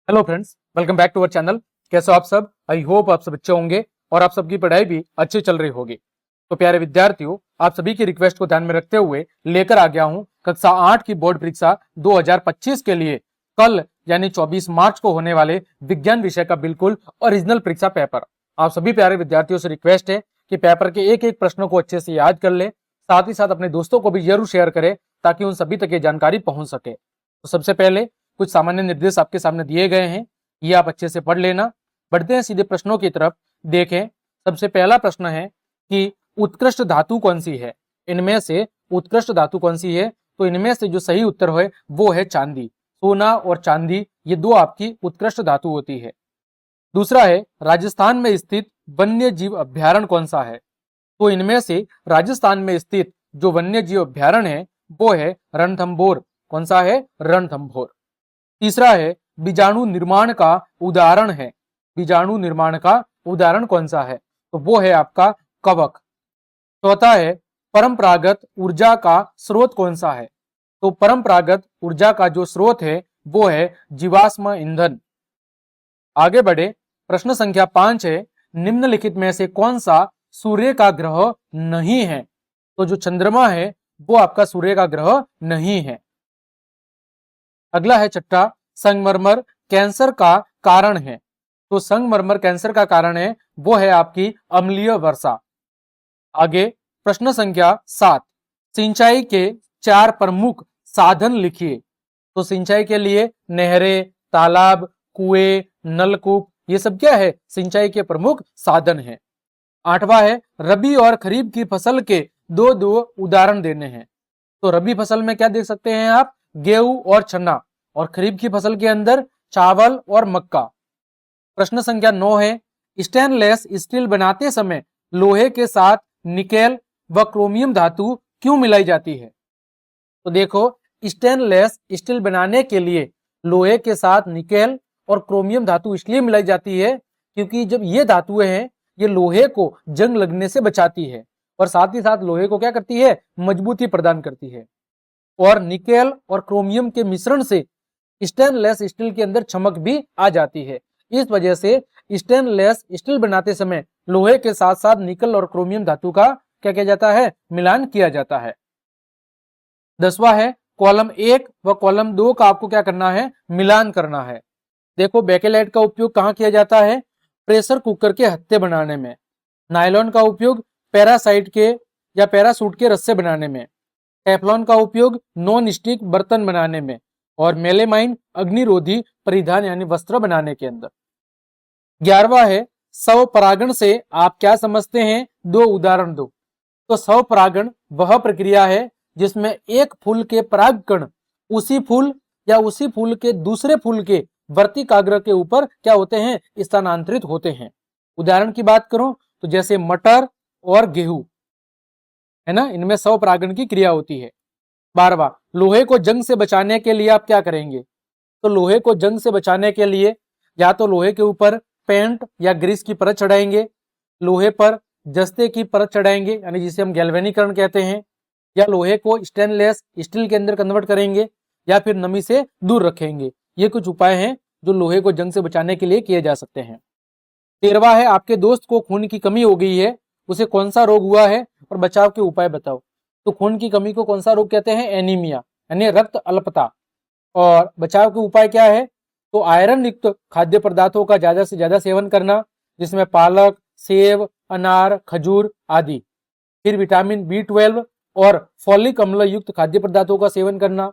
Hello friends, welcome back to our channel. कैसे हो आप सब? आई होप आप सब अच्छे होंगे और आप सबकी पढ़ाई भी अच्छी चल रही होगी। तो प्यारे विद्यार्थियों, आप सभी की रिक्वेस्ट को ध्यान में रखते हुए लेकर आ गया हूं कक्षा 8 की बोर्ड परीक्षा 2025 के लिए कल यानी 24 मार्च को होने वाले विज्ञान विषय का बिल्कुल ओरिजिनल परीक्षा पेपर। आप सभी प्यारे विद्यार्थियों से रिक्वेस्ट है कि पेपर के एक एक प्रश्नों को अच्छे से याद कर ले, साथ ही साथ अपने दोस्तों को भी जरूर शेयर करें ताकि उन सभी तक ये जानकारी पहुंच सके। तो सबसे पहले कुछ सामान्य निर्देश आपके सामने दिए गए हैं, ये आप अच्छे से पढ़ लेना। बढ़ते हैं सीधे प्रश्नों की तरफ। देखें, सबसे पहला प्रश्न है कि उत्कृष्ट धातु कौन सी है। इनमें से उत्कृष्ट धातु कौन सी है? तो इनमें से जो सही उत्तर है वो है चांदी। सोना और चांदी ये दो आपकी उत्कृष्ट धातु होती है। दूसरा है, राजस्थान में स्थित वन्य जीव अभ्यारण्य कौन सा है? तो इनमें से राजस्थान में स्थित जो वन्य जीव अभ्यारण्य है वो है रणथंभौर। कौन सा है? रणथंभौर। तीसरा है, बीजाणु निर्माण का उदाहरण है। बीजाणु निर्माण का उदाहरण कौन सा है? तो वो है आपका कवक। चौथा है, परंपरागत ऊर्जा का स्रोत कौन सा है? तो परंपरागत ऊर्जा का जो स्रोत है वो है जीवाश्म ईंधन। आगे बढ़े, प्रश्न संख्या 5 है, निम्नलिखित में से कौन सा सूर्य का ग्रह नहीं है? तो जो चंद्रमा है वो आपका सूर्य का ग्रह नहीं है। अगला है छठा, संगमरमर कैंसर का कारण है। तो संगमरमर कैंसर का कारण है वो है आपकी अम्लीय वर्षा। आगे प्रश्न संख्या 7, सिंचाई के 4 प्रमुख साधन लिखिए। तो सिंचाई के लिए नहरें, तालाब, कुएं, नलकूप ये सब क्या है? सिंचाई के प्रमुख साधन है। 8वां है, रबी और खरीफ की फसल के दो दो उदाहरण देने हैं। तो रबी फसल में क्या देख सकते हैं आप? गेहूं और चना। और खरीफ की फसल के अंदर चावल और मक्का। प्रश्न संख्या 9 है, स्टेनलेस स्टील बनाते समय लोहे के साथ निकेल व क्रोमियम धातु क्यों मिलाई जाती है? तो देखो, स्टेनलेस स्टील बनाने के लिए लोहे के साथ निकेल और क्रोमियम धातु इसलिए मिलाई जाती है क्योंकि जब ये धातुएं हैं ये लोहे को जंग लगने से बचाती है और साथ ही साथ लोहे को क्या करती है? मजबूती प्रदान करती है। और निकेल और क्रोमियम के मिश्रण से स्टेनलेस स्टील के अंदर चमक भी आ जाती है। इस वजह से स्टेनलेस स्टील बनाते समय लोहे के साथ साथ निकल और क्रोमियम धातु का क्या किया जाता है? मिलान किया जाता है। 10वां है, कॉलम 1 व कॉलम 2 का आपको क्या करना है? मिलान करना है। देखो, बेकेलाइट का उपयोग कहाँ किया जाता है? प्रेशर कुकर के हत्थे बनाने में। नायलॉन का उपयोग पैरासाइट के या पैरासूट के रस्से बनाने में। टेफ्लॉन का उपयोग नॉन स्टिक बर्तन बनाने में। और मेलेमाइन अग्निरोधी परिधान यानी वस्त्र बनाने के अंदर। 11वां है, स्वपरागण से आप क्या समझते हैं? 2 उदाहरण दो। तो स्वपरागण वह प्रक्रिया है जिसमें एक फूल के परागकण उसी फूल या उसी फूल के दूसरे फूल के वर्तिकाग्र के ऊपर क्या होते हैं? स्थानांतरित होते हैं। उदाहरण की बात करूं तो जैसे मटर और गेहूं है ना, इनमें स्वपरागण की क्रिया होती है। 12वां, लोहे को जंग से बचाने के लिए आप क्या करेंगे? तो लोहे को जंग से बचाने के लिए या तो लोहे के ऊपर पेंट या ग्रीस की परत चढ़ाएंगे, लोहे पर जस्ते की परत चढ़ाएंगे यानी जिसे हम गैल्वेनीकरण कहते हैं, या लोहे को स्टेनलेस स्टील के अंदर कन्वर्ट करेंगे, या फिर नमी से दूर रखेंगे। ये कुछ उपाय हैं जो लोहे को जंग से बचाने के लिए किए जा सकते हैं। 13वां है, आपके दोस्त को खून की कमी हो गई है, उसे कौन सा रोग हुआ है और बचाव के उपाय बताओ। तो खून की कमी को कौन सा रोग कहते हैं? एनीमिया यानी रक्त अल्पता। और बचाव के उपाय क्या है? तो आयरन युक्त खाद्य पदार्थों का ज्यादा से ज्यादा सेवन करना, जिसमें पालक, सेब, अनार, खजूर आदि। फिर विटामिन B12 और फॉलिक अम्ल युक्त खाद्य पदार्थों का सेवन करना,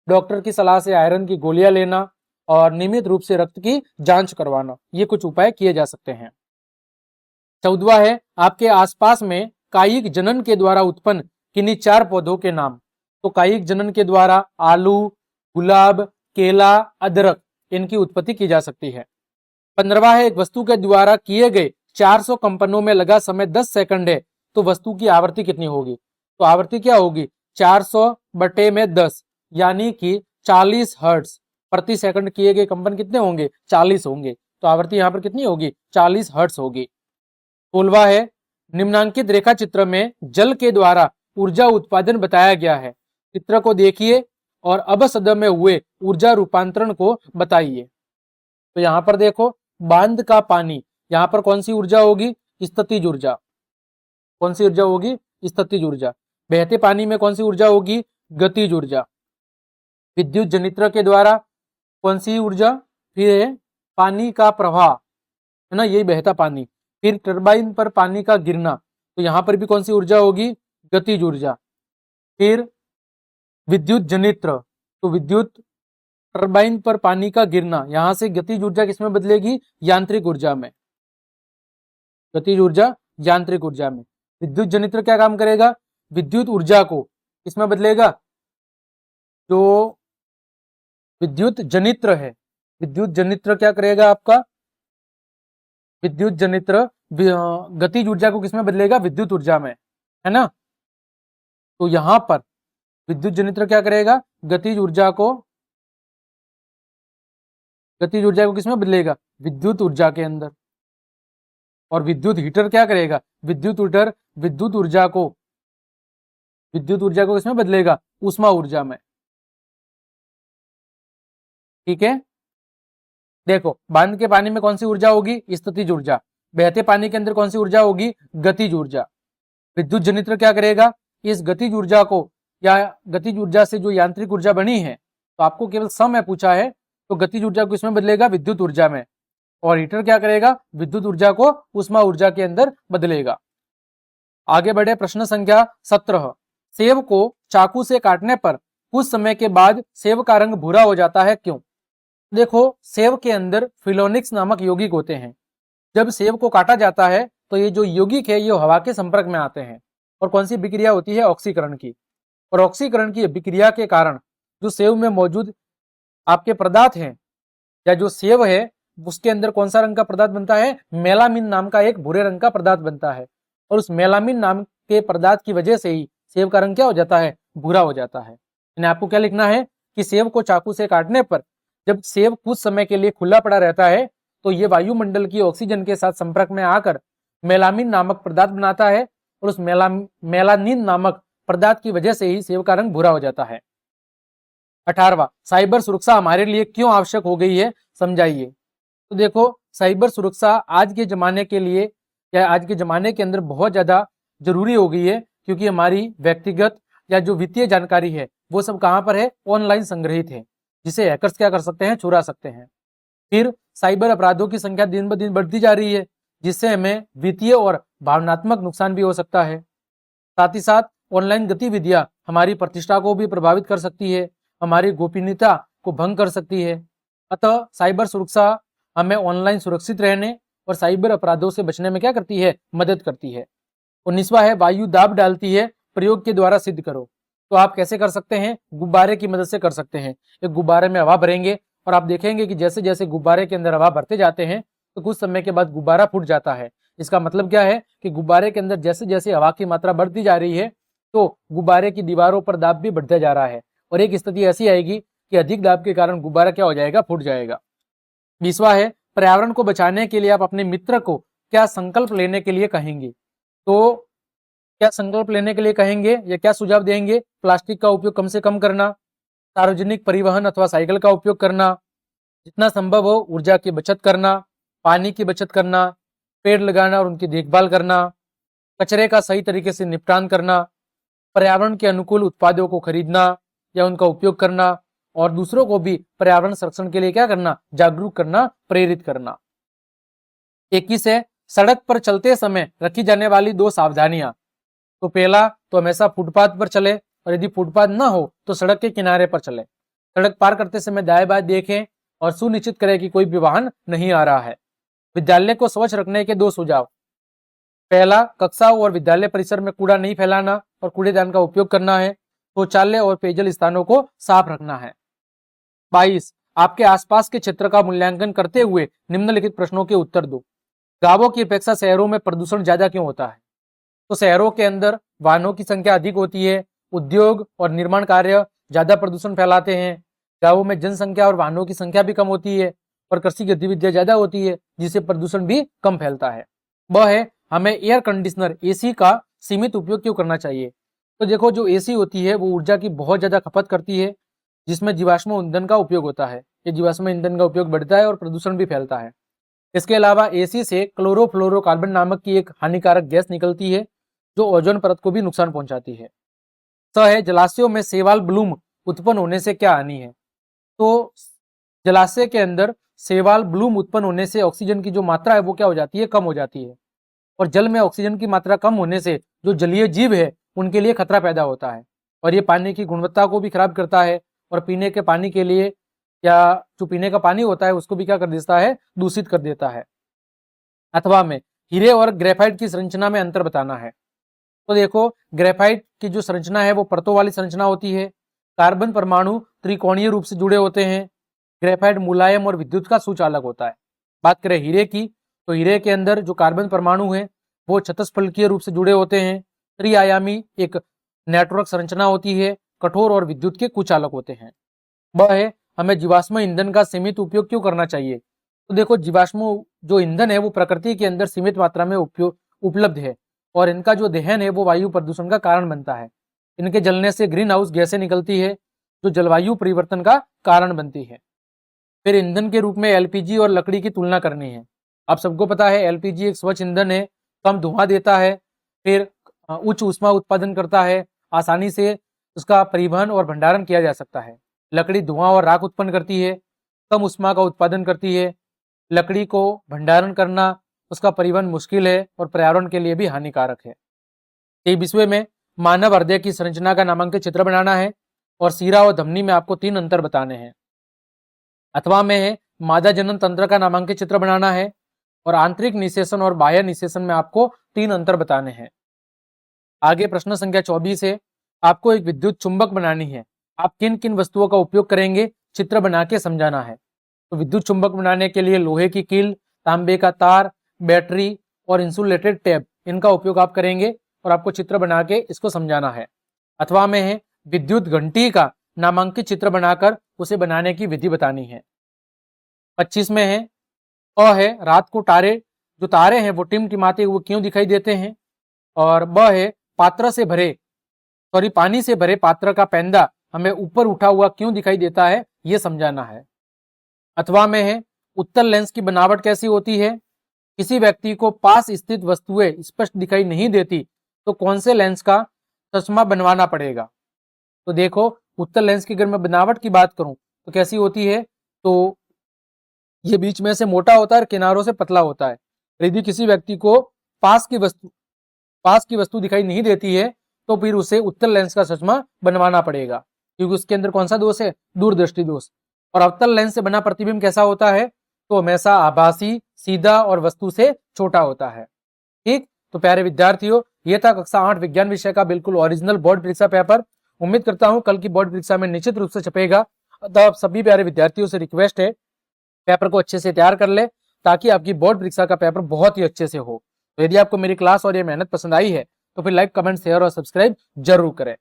डॉक्टर की सलाह से आयरन की गोलियां लेना और नियमित रूप से रक्त की जांच करवाना। ये कुछ उपाय किए जा सकते हैं। 14वां है, आपके आसपास में कायिक जनन के द्वारा उत्पन्न किन्हीं 4 पौधों के नाम। तो कायिक जनन के द्वारा आलू, गुलाब, केला, अदरक इनकी उत्पत्ति की जा सकती है। 15वां है, एक वस्तु के द्वारा किए गए 400 कंपनों में लगा समय 10 सेकंड है, तो वस्तु की आवृत्ति कितनी होगी? तो आवृत्ति क्या होगी? 400/10 यानी कि 40 हर्ट्ज प्रति सेकंड किए गए कंपन कितने होंगे? 40 होंगे। तो आवृत्ति यहाँ पर कितनी होगी? 40 हर्ट्ज होगी। 16वां है, निम्नांकित रेखा चित्र में जल के द्वारा ऊर्जा उत्पादन बताया गया है। चित्र को देखिए और अबसद में हुए ऊर्जा रूपांतरण को बताइए। तो यहाँ पर देखो बांध का पानी, यहाँ पर कौन सी ऊर्जा होगी? स्थितिज ऊर्जा। कौन सी ऊर्जा होगी? स्थितिज ऊर्जा। बहते पानी में कौन सी ऊर्जा होगी? गतिज ऊर्जा। विद्युत जनित्र के द्वारा कौन सी ऊर्जा? फिर पानी का प्रवाह, है ना, यही बहता पानी। फिर टरबाइन पर पानी का गिरना, तो यहाँ पर भी कौन सी ऊर्जा होगी? गतिज ऊर्जा। फिर विद्युत जनित्र, तो विद्युत टरबाइन पर पानी का गिरना, यहां से गतिज ऊर्जा किसमें बदलेगी? यांत्रिक ऊर्जा में। गतिज ऊर्जा यांत्रिक ऊर्जा में। विद्युत जनित्र क्या काम करेगा? विद्युत ऊर्जा को किसमें बदलेगा? जो विद्युत जनित्र है, विद्युत जनित्र क्या करेगा आपका? विद्युत जनित्र गतिज ऊर्जा को किसमें बदलेगा? विद्युत ऊर्जा में, है ना। तो यहां पर विद्युत जनित्र क्या करेगा? गतिज ऊर्जा को किसमें बदलेगा? विद्युत ऊर्जा के अंदर। और विद्युत हीटर क्या करेगा? विद्युत हीटर विद्युत ऊर्जा को किसमें बदलेगा? ऊष्मा ऊर्जा में। ठीक है, देखो बांध के पानी में कौन सी ऊर्जा होगी? स्थितिज ऊर्जा। बहते पानी के अंदर कौन सी ऊर्जा होगी? गतिज ऊर्जा। विद्युत जनित्र क्या करेगा? इस गतिज ऊर्जा को, या गतिज ऊर्जा से जो यांत्रिक ऊर्जा बनी है, तो आपको केवल समय पूछा है, तो गतिज ऊर्जा को इसमें बदलेगा? विद्युत ऊर्जा में। और हीटर क्या करेगा? विद्युत ऊर्जा को ऊष्मा ऊर्जा के अंदर बदलेगा। आगे बढ़े, प्रश्न संख्या 17। सेब को चाकू से काटने पर कुछ समय के बाद सेब का रंग भूरा हो जाता है, क्यों? देखो सेब के अंदर फिलोनिक्स नामक यौगिक होते हैं। जब सेब को काटा जाता है तो ये जो यौगिक है ये हवा के संपर्क में आते हैं, और कौन सी विक्रिया होती है? ऑक्सीकरण की। और ऑक्सीकरण की विक्रिया के कारण जो सेब में मौजूद आपके पदार्थ हैं, या जो सेब है उसके अंदर कौन सा रंग का पदार्थ बनता है? मेलामिन नाम का एक भूरे रंग का पदार्थ बनता है। और उस मेलामिन नाम के पदार्थ की वजह से ही सेब का रंग क्या हो जाता है? भूरा हो जाता है। यानी आपको क्या लिखना है कि सेब को चाकू से काटने पर जब सेब कुछ समय के लिए खुला पड़ा रहता है तो ये वायुमंडल की ऑक्सीजन के साथ संपर्क में आकर मेलामिन नामक पदार्थ बनाता है, और उस मेलानिन नामक पदार्थ की वजह से ही सेब का रंग भूरा हो जाता है। 18वां, साइबर सुरक्षा हमारे लिए क्यों आवश्यक हो गई है, समझाइए। तो देखो साइबर सुरक्षा आज के जमाने के लिए, या आज के जमाने के अंदर बहुत ज्यादा जरूरी हो गई है, क्योंकि हमारी व्यक्तिगत या जो वित्तीय जानकारी है वो सब कहाँ पर है? ऑनलाइन संग्रहित है, जिसे हैकर्स क्या कर सकते हैं? चुरा सकते हैं। फिर साइबर अपराधों की संख्या दिन ब दिन बढ़ती जा रही है, जिससे हमें वित्तीय और भावनात्मक नुकसान भी हो सकता है। साथ ही साथ ऑनलाइन गतिविधियां हमारी प्रतिष्ठा को भी प्रभावित कर सकती है, हमारी गोपनीयता को भंग कर सकती है। अतः साइबर सुरक्षा हमें ऑनलाइन सुरक्षित रहने और साइबर अपराधों से बचने में क्या करती है? मदद करती है। 19वां है, वायु दाब डालती है, प्रयोग के द्वारा सिद्ध करो। तो आप कैसे कर सकते हैं? गुब्बारे की मदद से कर सकते हैं। एक गुब्बारे में हवा भरेंगे और आप देखेंगे कि जैसे जैसे गुब्बारे के अंदर हवा भरते जाते हैं तो कुछ समय के बाद गुब्बारा फूट जाता है। इसका मतलब क्या है कि गुब्बारे के अंदर जैसे जैसे हवा की मात्रा बढ़ती जा रही है तो गुब्बारे की दीवारों पर दाब भी बढ़ता जा रहा है, और एक स्थिति ऐसी आएगी कि अधिक दाब के कारण गुब्बारा क्या हो जाएगा? फूट जाएगा। 20वां है, पर्यावरण को बचाने के लिए आप अपने मित्र को क्या संकल्प लेने के लिए कहेंगे? तो क्या संकल्प लेने के लिए कहेंगे या क्या सुझाव देंगे? प्लास्टिक का उपयोग कम से कम करना, सार्वजनिक परिवहन अथवा साइकिल का उपयोग करना, जितना संभव हो ऊर्जा की बचत करना, पानी की बचत करना, पेड़ लगाना और उनकी देखभाल करना, कचरे का सही तरीके से निपटान करना, पर्यावरण के अनुकूल उत्पादों को खरीदना या उनका उपयोग करना, और दूसरों को भी पर्यावरण संरक्षण के लिए क्या करना? जागरूक करना, प्रेरित करना। 21 है, सड़क पर चलते समय रखी जाने वाली 2 सावधानियां। तो पहला तो हमेशा फुटपाथ पर चले, और यदि फुटपाथ ना हो तो सड़क के किनारे पर चले। सड़क पार करते समय दाएं बाएं देखें और सुनिश्चित करें कि कोई भी वाहन नहीं आ रहा है। विद्यालय को स्वच्छ रखने के 2 सुझाव। पहला, कक्षा और विद्यालय परिसर में कूड़ा नहीं फैलाना और कूड़ेदान का उपयोग करना है। शौचालय और पेयजल स्थानों को साफ रखना है। 22, आपके आसपास के क्षेत्र का मूल्यांकन करते हुए निम्नलिखित प्रश्नों के उत्तर दो। गांवों की अपेक्षा शहरों में प्रदूषण ज्यादा क्यों होता है? तो शहरों के अंदर वाहनों की संख्या अधिक होती है, उद्योग और निर्माण कार्य ज्यादा प्रदूषण फैलाते हैं। गांवों में जनसंख्या और वाहनों की संख्या भी कम होती है और कृषि गतिविधियां ज्यादा होती है, जिससे प्रदूषण भी कम फैलता है। वह है, हमें एयर कंडीशनर एसी का सीमित उपयोग क्यों करना चाहिए? तो देखो जो एसी होती है वो ऊर्जा की बहुत ज्यादा खपत करती है, जिसमें जीवाश्म ईंधन का उपयोग होता है। ये जीवाश्म ईंधन का उपयोग बढ़ता है और प्रदूषण भी फैलता है। इसके अलावा एसी से क्लोरोफ्लोरोकार्बन नामक की एक हानिकारक गैस निकलती है जो ओजोन परत को भी नुकसान पहुंचाती है। है जलाशयों में शैवाल ब्लूम उत्पन्न होने से क्या हानि है? तो जलाशय के अंदर शैवाल ब्लूम उत्पन्न होने से ऑक्सीजन की जो मात्रा है वो क्या हो जाती है? कम हो जाती है। और जल में ऑक्सीजन की मात्रा कम होने से जो जलीय जीव है उनके लिए खतरा पैदा होता है और ये पानी की गुणवत्ता को भी खराब करता है और पीने के पानी के लिए या जो पीने का पानी होता है उसको भी क्या कर देता है? दूषित कर देता है। अथवा में हीरे और ग्रेफाइट की संरचना में अंतर बताना है। तो देखो, ग्रेफाइट की जो संरचना है वो परतों वाली संरचना होती है। कार्बन परमाणु त्रिकोणीय रूप से जुड़े होते हैं। ग्रेफाइट मुलायम और विद्युत का सुचालक होता है। बात करें हीरे की, तो हीरे के अंदर जो कार्बन परमाणु है वो चतुष्फलकीय रूप से जुड़े होते हैं। त्रिआयामी एक नेटवर्क संरचना होती है। कठोर और विद्युत के कुचालक होते हैं। वह है, हमें जीवाश्म ईंधन का सीमित उपयोग क्यों करना चाहिए? तो देखो, जीवाश्म जो ईंधन है वो प्रकृति के अंदर सीमित मात्रा में उपलब्ध है और इनका जो दहन है वो वायु प्रदूषण का कारण बनता है। इनके जलने से ग्रीन हाउस गैसें निकलती है जो जलवायु परिवर्तन का कारण बनती है। फिर ईंधन के रूप में एलपीजी और लकड़ी की तुलना करनी है। आप सबको पता है एलपीजी एक स्वच्छ ईंधन है, कम धुआं देता है, फिर उच्च ऊष्मा उत्पादन करता है, आसानी से उसका परिवहन और भंडारण किया जा सकता है। लकड़ी धुआं और राख उत्पन्न करती है, कम ऊष्मा का उत्पादन करती है। लकड़ी को भंडारण करना, उसका परिवहन मुश्किल है और पर्यावरण के लिए भी हानिकारक है। 23वें में मानव हृदय की संरचना का नामांकित चित्र बनाना है और सीरा और धमनी में आपको 3 अंतर बताने हैं। अथवा में है मादा जनन तंत्र का नामांकित चित्र बनाना है और आंतरिक निषेचन और बाह्य निषेचन में आपको 3 अंतर बताने हैं। आगे प्रश्न संख्या 24 है, आपको एक विद्युत चुंबक बनानी है। आप किन किन वस्तुओं का उपयोग करेंगे? चित्र बना के समझाना है। तो विद्युत चुंबक बनाने के लिए लोहे की कील, तांबे का तार, बैटरी और इंसुलेटेड टेप, इनका उपयोग आप करेंगे और आपको चित्र बना के इसको समझाना है। अथवा में है विद्युत घंटी का नामांकित चित्र बनाकर उसे बनाने की विधि बतानी है। 25 में है रात को तारे, जो तारे हैं वो टिमटिमाते हुए क्यों दिखाई देते हैं? और है पानी से भरे पात्र का पैंदा हमें ऊपर उठा हुआ क्यों दिखाई देता है, ये समझाना है। अथवा में है उत्तल लेंस की बनावट कैसी होती है? किसी व्यक्ति को पास स्थित वस्तुएं स्पष्ट दिखाई नहीं देती तो कौन से लेंस का चश्मा बनवाना पड़ेगा? तो देखो, उत्तल लेंस की अगर मैं बनावट की बात करूं तो कैसी होती है? तो ये बीच में से मोटा होता है और किनारों से पतला होता है। यदि किसी व्यक्ति को पास की वस्तु दिखाई नहीं देती है तो फिर उसे उत्तल लेंस का चश्मा बनवाना पड़ेगा, क्योंकि उसके अंदर कौन सा दोष है? दूरदृष्टि दोष। और अवतल लेंस से बना प्रतिबिंब कैसा होता है? तो हमेशा आभासी, सीधा और वस्तु से छोटा होता है। ठीक, तो प्यारे विद्यार्थियों, ये था कक्षा 8 विज्ञान विषय का बिल्कुल ओरिजिनल बोर्ड परीक्षा पेपर। उम्मीद करता हूं कल की बोर्ड परीक्षा में निश्चित रूप से छपेगा। अतः आप सभी प्यारे विद्यार्थियों से रिक्वेस्ट है, पेपर को अच्छे से तैयार कर ले ताकि आपकी बोर्ड परीक्षा का पेपर बहुत ही अच्छे से हो। तो यदि आपको मेरी क्लास और ये मेहनत पसंद आई है तो फिर लाइक, कमेंट, शेयर और सब्सक्राइब जरूर करें।